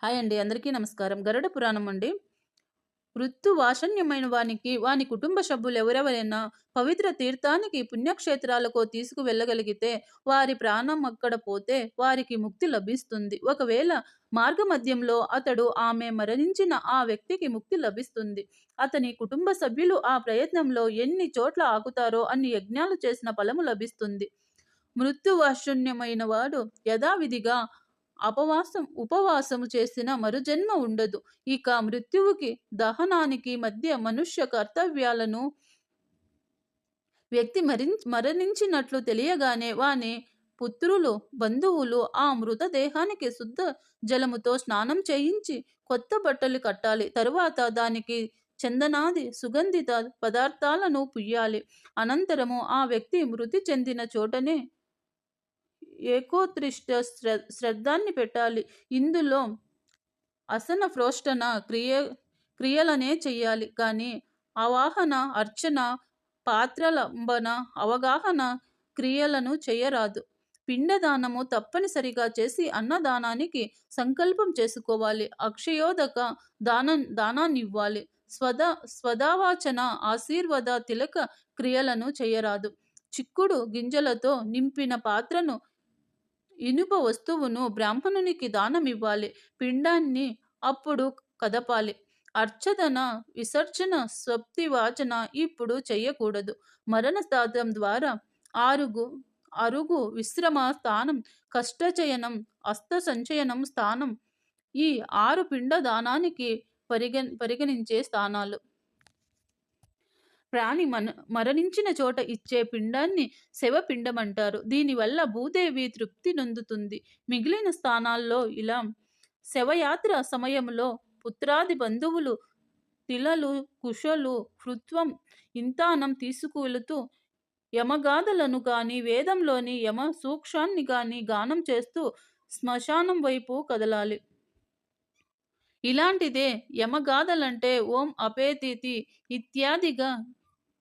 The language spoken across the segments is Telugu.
హాయ్ అండి. అందరికీ నమస్కారం. గరుడ పురాణం అండి. వృత్తు వాషణ్యమైన వానికి వాని కుటుంబ సభ్యులెవరెవరైనా పవిత్ర తీర్థానికి, పుణ్యక్షేత్రాలకో తీసుకువెళ్ళగలిగితే వారి ప్రాణం అక్కడ పోతే వారికి ముక్తి లభిస్తుంది. ఒకవేళ మార్గమధ్యంలో అతడు ఆమె మరణించిన ఆ వ్యక్తికి ముక్తి లభిస్తుంది. అతని కుటుంబ సభ్యులు ఆ ప్రయత్నంలో ఎన్ని చోట్ల ఆగుతారో అన్ని యజ్ఞాలు చేసిన ఫలము లభిస్తుంది. మృత్యువాషణ్యమైన వాడు యథావిధిగా ఉపవాసము చేసిన మరుజన్మ ఉండదు. ఇక మృత్యువుకి దహనానికి మధ్య మనుష్య కర్తవ్యాలను వ్యక్తి మరణించినట్లు తెలియగానే వాని పుత్రులు, బంధువులు ఆ మృతదేహానికి శుద్ధ జలముతో స్నానం చేయించి కొత్త బట్టలు కట్టాలి. తరువాత దానికి చందనాది సుగంధిత పదార్థాలను పుయ్యాలి. అనంతరము ఆ వ్యక్తి మృతి చెందిన చోటనే ఏకోత్రిష్ట శ్రద్ధాన్ని పెట్టాలి. ఇందులో అసన ప్రోష్టన క్రియలనే చెయ్యాలి కానీ ఆవాహన, అర్చన, పాత్రలంబన, అవగాహన క్రియలను చేయరాదు. పిండదానము తప్పనిసరిగా చేసి అన్నదానానికి సంకల్పం చేసుకోవాలి. అక్షయోదక దానాన్నివ్వాలి. స్వదావాచన, ఆశీర్వాద, తిలక క్రియలను చేయరాదు. చిక్కుడు గింజలతో నింపిన పాత్రను, ఇనుప వస్తువును బ్రాహ్మణునికి దానమివ్వాలి. పిండాన్ని అప్పుడు కదపాలి. అర్చదన, విసర్జన, స్వప్తి వాచన ఇప్పుడు చెయ్యకూడదు. మరణ స్థానం ద్వారా అరుగు విశ్రమ స్థానం, కష్టచయనం, అస్త సంచయనం స్థానం ఈ 6 పిండ దానానికి పరిగణించే స్థానాలు. ప్రాణి మరణించిన చోట ఇచ్చే పిండాన్ని శవపిండమంటారు. దీనివల్ల భూదేవి తృప్తి నొందుతుంది. మిగిలిన స్థానాల్లో ఇలా: శవయాత్ర సమయంలో పుత్రాది బంధువులు తిలలు, కుశలు, కృత్వం, ఇంతానం తీసుకువెళుతూ యమగాథలను గాని, వేదంలోని యమ సూక్ష్మాన్ని గాని గానం చేస్తూ శ్మశానం వైపు కదలాలి. ఇలాంటిదే యమగాథలంటే ఓం అపేతితి ఇత్యాదిగా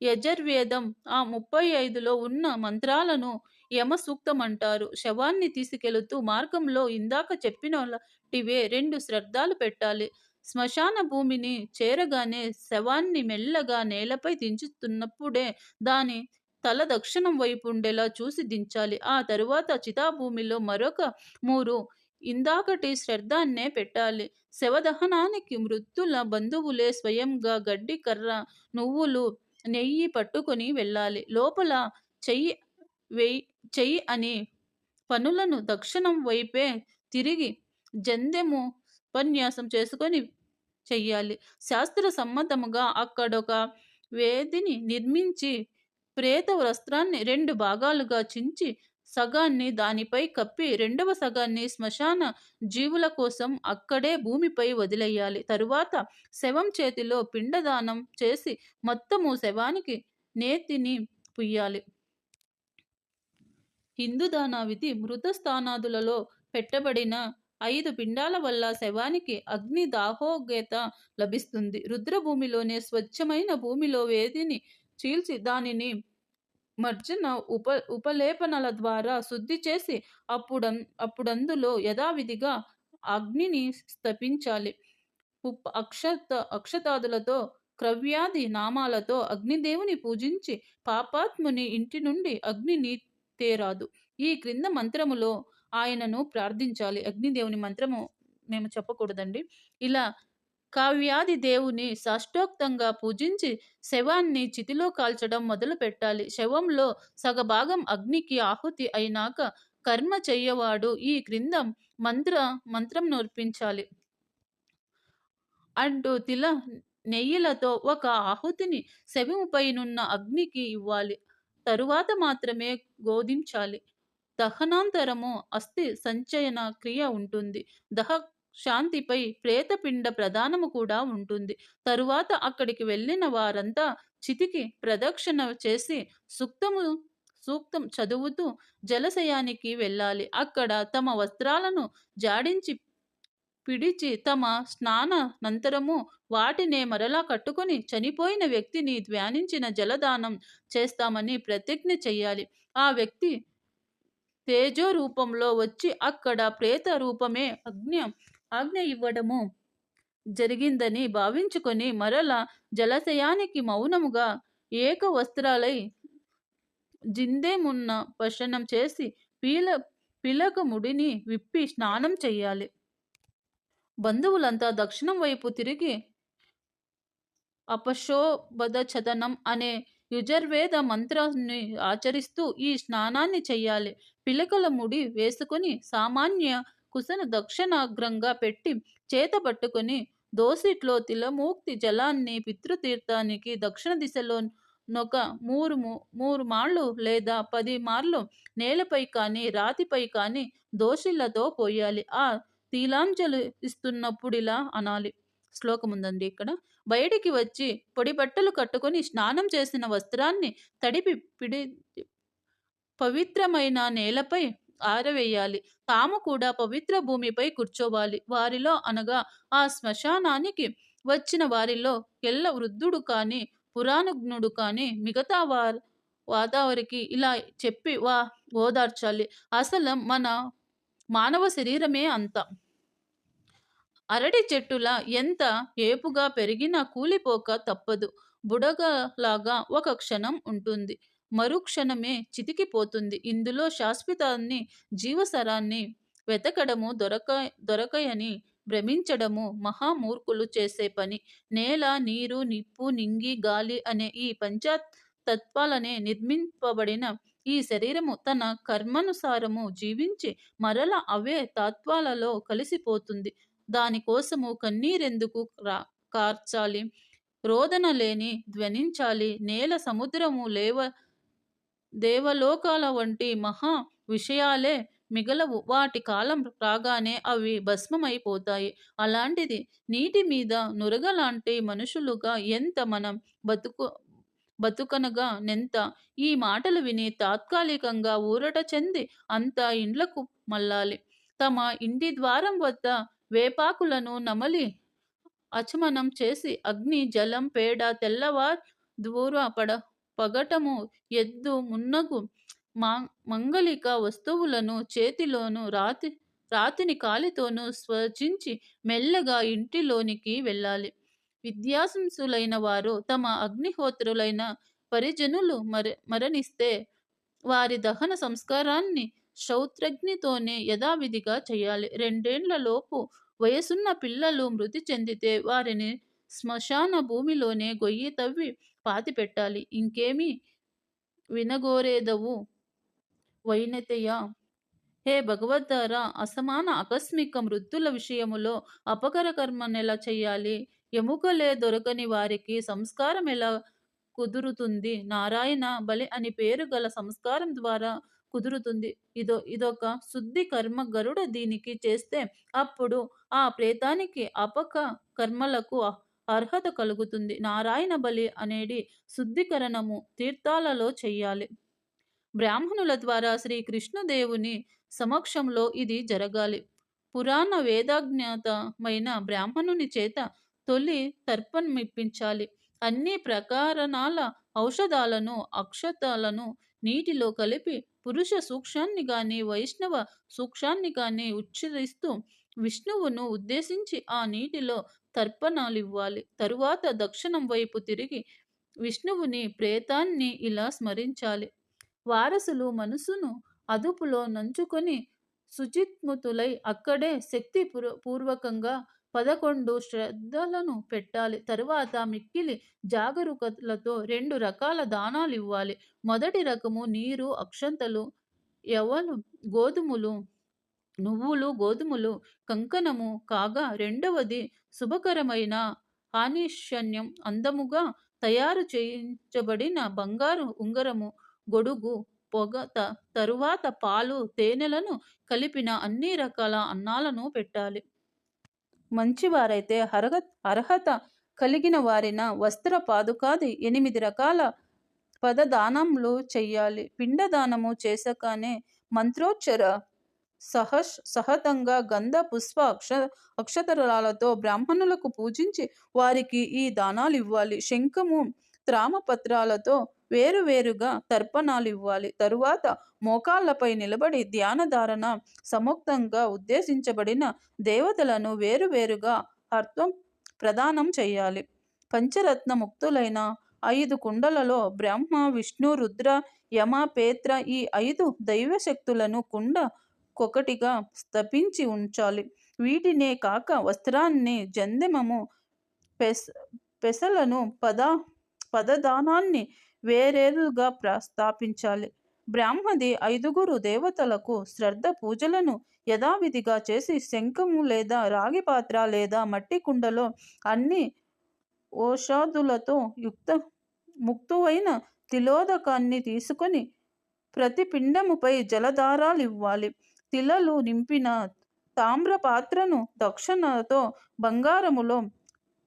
యజుర్వేదం ఆ 35లో ఉన్న మంత్రాలను యమ సూక్తమంటారు. శవాన్ని తీసుకెళుతూ మార్గంలో ఇందాక చెప్పినటివే 2 శ్రాద్ధాలు పెట్టాలి. శ్మశాన భూమిని చేరగానే శవాన్ని మెల్లగా నేలపై దించుతున్నప్పుడే దాని తల దక్షిణం వైపు ఉండేలా చూసి దించాలి. ఆ తరువాత చితాభూమిలో మరొక 3 ఇందాకటి శ్రాద్ధాన్నే పెట్టాలి. శవదహనానికి మృతుల బంధువులే స్వయంగా గడ్డి, కర్ర, నువ్వులు, నెయ్యి పట్టుకొని వెళ్ళాలి. లోపల చెయ్యి అని పనులను దక్షిణం వైపే తిరిగి జందెము ఉపన్యాసం చేసుకొని చెయ్యాలి. శాస్త్ర సమ్మతముగా అక్కడొక వేదిని నిర్మించి ప్రేత వస్త్రాన్ని 2 భాగాలుగా చించి సగాన్ని దానిపై కప్పి రెండవ సగాన్ని శ్మశాన జీవుల కోసం అక్కడే భూమిపై వదిలేయాలి. తరువాత శవం చేతిలో పిండదానం చేసి మొత్తము శవానికి నేతిని పుయ్యాలి. హిందూ దాన విధి: మృత స్థానాదులలో పెట్టబడిన 5 పిండాల వల్ల శవానికి అగ్ని దాహోగ్యత లభిస్తుంది. రుద్రభూమిలోనే స్వచ్ఛమైన భూమిలో వేదిని చీల్చి దానిని మర్జన ఉపలేపనల ద్వారా శుద్ధి చేసి అప్పుడందులో యథావిధిగా అగ్నిని స్థాపించాలి. అక్షతాదులతో, క్రవ్యాది నామాలతో అగ్నిదేవుని పూజించి పాపాత్ముని ఇంటి నుండి అగ్నిని తేరాదు. ఈ క్రింద మంత్రములో ఆయనను ప్రార్థించాలి. అగ్నిదేవుని మంత్రము మేము చెప్పకూడదండి. ఇలా కావ్యాది దేవుని సాష్టోక్తంగా పూజించి శవాన్ని చితిలో కాల్చడం మొదలు పెట్టాలి. శవంలో సగభాగం అగ్నికి ఆహుతి అయినాక కర్మ చెయ్యవాడు ఈ క్రింద మంత్రం నర్పించాలి. అంటూ తిల నెయ్యిలతో ఒక ఆహుతిని శవముపైనున్న అగ్నికి ఇవ్వాలి. తరువాత మాత్రమే గోదించాలి. దహనాంతరము అస్థి సంచయన క్రియ ఉంటుంది. శాంతిపై ప్రేతపిండ ప్రదానము కూడా ఉంటుంది. తరువాత అక్కడికి వెళ్ళిన వారంతా చితికి ప్రదక్షిణ చేసి సూక్తం చదువుతూ జలాశయానికి వెళ్ళాలి. అక్కడ తమ వస్త్రాలను జాడించి పిడిచి తమ స్నానానంతరము వాటినే మరలా కట్టుకొని చనిపోయిన వ్యక్తిని ధ్యానించిన జలదానం చేస్తామని ప్రతిజ్ఞ చెయ్యాలి. ఆ వ్యక్తి తేజో రూపంలో వచ్చి అక్కడ ప్రేత రూపమే ఆజ్ఞ ఇవ్వడము జరిగిందని భావించుకొని మరల జలాశయానికి మౌనముగా ఏక వస్త్రాలై జిందేమున్న పశనం చేసి పిలక ముడిని విప్పి స్నానం చెయ్యాలి. బంధువులంతా దక్షిణం వైపు తిరిగి అపశోభదచదనం అనే యుజర్వేద మంత్రాన్ని ఆచరిస్తూ ఈ స్నానాన్ని చెయ్యాలి. పిలకల ముడి వేసుకుని సామాన్య కుసన దక్షిణాగ్రంగా పెట్టి చేత పట్టుకుని దోసిట్లో తిలమూక్తి జలాన్ని పితృతీర్థానికి దక్షిణ దిశలో నొక మూరు మాళ్ళు లేదా 10 మార్లు నేలపై కానీ రాతిపై కానీ దోషిళ్లతో పోయాలి. ఆ తీలాంజలు ఇస్తున్నప్పుడిలా అనాలి. శ్లోకం ఉందండి ఇక్కడ. బయటికి వచ్చి పొడి బట్టలు కట్టుకొని స్నానం చేసిన వస్త్రాన్ని తడిపి పవిత్రమైన నేలపై ఆరవేయాలి. తాము కూడా పవిత్ర భూమిపై కూర్చోవాలి. వారిలో అనగా ఆ శ్మశానానికి వచ్చిన వారిలో ఎల్ల వృద్ధుడు కాని పురాణజ్ఞుడు కాని మిగతా వాతావరికి ఇలా చెప్పి ఓదార్చాలి. అసలు మన మానవ శరీరమే అంత. అరటి చెట్టులా ఎంత ఏపుగా పెరిగినా కూలిపోక తప్పదు. బుడగలాగా ఒక క్షణం ఉంటుంది, మరుక్షణమే చితికిపోతుంది. ఇందులో శాశ్వతాన్ని జీవసరాన్ని వెతకడము దొరకయని భ్రమించడము మహామూర్ఖులు చేసే పని. నేల, నీరు, నిప్పు, నింగి, గాలి అనే ఈ పంచతత్వాలనే నిర్మింపబడిన ఈ శరీరము తన కర్మానుసారము జీవించి మరల అవే తత్వాలలో కలిసిపోతుంది. దానికోసము కన్నీరెందుకు కార్చాలి? రోదన లేని ధ్వనించాలి. నేల, సముద్రము, దేవలోకాల వంటి మహా విషయాలే మిగలవు. వాటి కాలం రాగానే అవి భస్మమైపోతాయి. అలాంటిది నీటి మీద నురగలాంటి మనుషులుగా ఎంత మనం బతుకనగా నెంత. ఈ మాటలు విని తాత్కాలికంగా ఊరట చెంది అంతా ఇండ్లకు మళ్ళాలి. తమ ఇంటి ద్వారం వద్ద వేపాకులను నమలి అచమనం చేసి అగ్ని, జలం, పేడ, దూర పగటము, ఎద్దు, మున్నగు మంగళిక వస్తువులను చేతిలోను రాతిని కాలితోనూ స్పర్శించి మెల్లగా ఇంటిలోనికి వెళ్ళాలి. విద్యాసంసులైన వారు తమ అగ్నిహోత్రులైన పరిజనులు మరణిస్తే వారి దహన సంస్కారాన్ని క్షౌత్రగ్నితోనే యథావిధిగా చేయాలి. 2 ఏళ్ల లోపు వయసున్న పిల్లలు మృతి చెందితే వారిని శ్మశాన భూమిలోనే గొయ్యి తవ్వి పాతిపెట్టాలి. ఇంకేమి వినగోరేదవు వైనతేయ? హే భగవద్ధారా, అసమాన ఆకస్మిక మృత్యుల విషయములో అపకర కర్మనెలా చెయ్యాలి? ఎముకలే దొరకని వారికి సంస్కారం ఎలా కుదురుతుంది? నారాయణ బలి అని పేరు గల సంస్కారం ద్వారా కుదురుతుంది. ఇదొక శుద్ధి కర్మ. గరుడ దీనికి చేస్తే అప్పుడు ఆ ప్రేతానికి అపక కర్మలకు అర్హత కలుగుతుంది. నారాయణ బలి అనేది శుద్ధీకరణము తీర్థాలలో చెయ్యాలి. బ్రాహ్మణుల ద్వారా శ్రీకృష్ణదేవుని సమక్షంలో ఇది జరగాలి. పురాణ వేదాజ్ఞాతమైన బ్రాహ్మణుని చేత తొలి తర్పణమిప్పించాలి. అన్ని ప్రకారణాల ఔషధాలను, అక్షతలను నీటిలో కలిపి పురుష సూక్ష్మాన్ని గాని వైష్ణవ సూక్ష్మాన్ని గాని ఉచ్చరిస్తూ విష్ణువును ఉద్దేశించి ఆ నీటిలో తర్పణాలివ్వాలి. తరువాత దక్షిణం వైపు తిరిగి విష్ణువుని ప్రేతాన్ని ఇలా స్మరించాలి. వారసులు మనసును అదుపులో నంచుకొని శుచిత్ముతులై అక్కడే శక్తి పూర్వకంగా 11 శ్రద్ధలను పెట్టాలి. తరువాత మిక్కిలి జాగరూకతలతో 2 రకాల దానాలు ఇవ్వాలి. మొదటి రకము నీరు, అక్షంతలు, యవలు, గోధుమలు, నువ్వులు, గోధుమలు, కంకణము కాగా రెండవది శుభకరమైన హానిశన్యం అందముగా తయారు చేయించబడిన బంగారు ఉంగరము, గొడుగు, పొగ. తరువాత పాలు, తేనెలను కలిపిన అన్ని రకాల అన్నాలను పెట్టాలి. మంచివారైతే అర్హత కలిగిన వారిన వస్త్ర పాదుకాది 8 రకాల పదదానములు చెయ్యాలి. పిండదానము చేశాకనే మంత్రోచ్చర సహతంగా గంధ, పుష్ప, అక్షతరాలతో బ్రాహ్మణులకు పూజించి వారికి ఈ దానాలు ఇవ్వాలి. శంఖము, త్రామపత్రాలతో వేరువేరుగా తర్పణాలు ఇవ్వాలి. తరువాత మోకాళ్లపై నిలబడి ధ్యానధారణ సముక్తంగా ఉద్దేశించబడిన దేవతలను వేరువేరుగా అర్థం ప్రదానం చేయాలి. పంచరత్న ముక్తులైన 5 కుండలలో బ్రహ్మ, విష్ణు, రుద్ర, యమ, పేత్ర ఈ 5 దైవశక్తులను కుండకొకటిగా స్థాపించి ఉంచాలి. వీటినే కాక వస్త్రాన్ని, జందెమము, పెసలను, పదదానాన్ని వేరేరుగా స్థాపించాలి. బ్రాహ్మది 5గురు దేవతలకు శ్రద్ధ పూజలను యథావిధిగా చేసి శంఖము లేదా రాగి పాత్ర లేదా మట్టి కుండలో అన్ని ఓషధులతో ముక్తువైన తిలోదకాన్ని తీసుకొని ప్రతి పిండముపై జలధారాలివ్వాలి. తిలలు నింపిన తామ్ర పాత్రను దక్షిణతో బంగారములో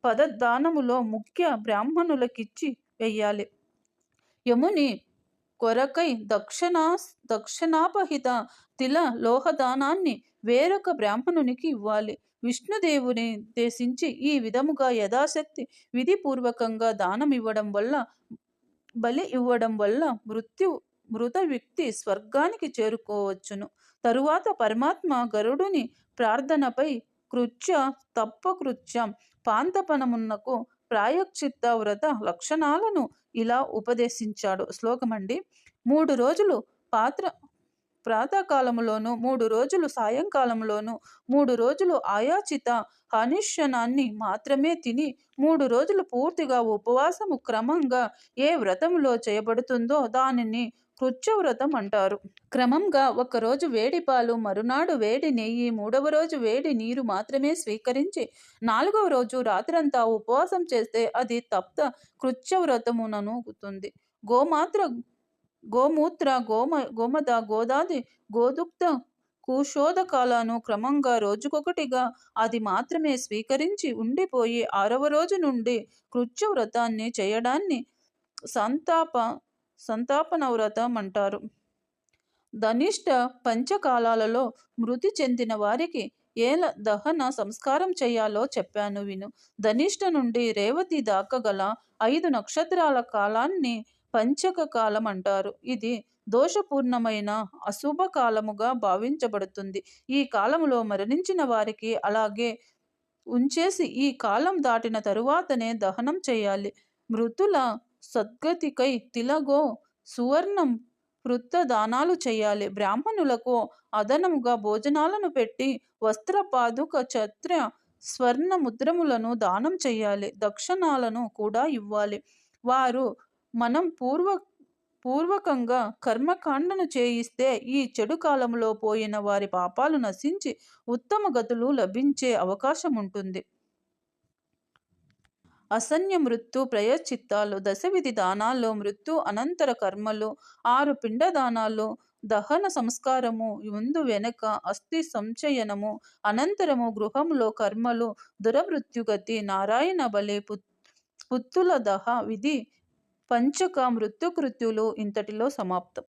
పదదానములో ముఖ్య బ్రాహ్మణులకిచ్చి వెయ్యాలి. యముని కొరకై దక్షిణాపహిత తిల లోహదానాన్ని వేరొక బ్రాహ్మణునికి ఇవ్వాలి. విష్ణుదేవుని ఉద్దేశించి ఈ విధముగా యథాశక్తి విధిపూర్వకంగా బలి ఇవ్వడం వల్ల మృత వ్యక్తి స్వర్గానికి చేరుకోవచ్చును. తరువాత పరమాత్మ గరుడుని ప్రార్థనపై కృత్య తప్పకృత్య పాంతపనమునకు ప్రాయశ్చిత్త వ్రత లక్షణాలను ఇలా ఉపదేశించాడు. శ్లోకమండి. 3 రోజులు ప్రాతకాలములోను, 3 రోజులు సాయంకాలంలోను, 3 రోజులు ఆయాచిత హనిష్యనాన్ని మాత్రమే తిని 3 రోజులు పూర్తిగా ఉపవాసము క్రమంగా ఏ వ్రతములో చేయబడుతుందో దానిని కృత్యవ్రతం అంటారు. క్రమంగా 1 రోజు వేడి పాలు, మరునాడు వేడి నెయ్యి, 3వ రోజు వేడి నీరు మాత్రమే స్వీకరించి 4వ రోజు రాత్రంతా ఉపవాసం చేస్తే అది తప్త కృత్యవ్రతముననుగుతుంది. గోమూత్ర, గోమద, గోదాది, గోదుగ్ధ, కుశోదకాలను క్రమంగా రోజుకొకటిగా అది మాత్రమే స్వీకరించి ఉండిపోయి 6వ రోజు నుండి కృత్యవ్రతాన్ని చేయడాన్ని సంతాపన వ్రతం అంటారు. ధనిష్ట పంచకాలాలలో మృతి చెందిన వారికి ఎలా దహన సంస్కారం చేయాలో చెప్పాను విను. ధనిష్ట నుండి రేవతి దాకా గల 5 నక్షత్రాల కాలాన్ని పంచక కాలం అంటారు. ఇది దోషపూర్ణమైన అశుభ కాలముగా భావించబడుతుంది. ఈ కాలములో మరణించిన వారికి అలాగే ఉంచేసి ఈ కాలం దాటిన తరువాతనే దహనం చేయాలి. మృతుల సద్గతికై తిలగో సువర్ణం వృత్త దానాలు చేయాలి. బ్రాహ్మణులకు అదనముగా భోజనాలను పెట్టి వస్త్ర, పాదుక, ఛత్ర, స్వర్ణ ముద్రములను దానం చేయాలి. దక్షిణాలను కూడా ఇవ్వాలి. వారు మనం పూర్వకంగా కర్మకాండను చేయిస్తే ఈ చెడు కాలంలో పోయిన వారి పాపాలు నశించి ఉత్తమ గతులు లభించే అవకాశం ఉంటుంది. అసన్య మృత్యు ప్రయశ్చిత్తాలు, దశవిధి దానాల్లో మృత్యు అనంతర కర్మలు, 6 పిండదానాలు, దహన సంస్కారము, ముందు వెనక అస్థి సంచయనము, అనంతరము గృహములో కర్మలు, దురమృత్యుగతి, నారాయణ బలి, పుత్తుల దహ విధి, పంచక మృత్యుకృత్యులు ఇంతటిలో సమాప్తం.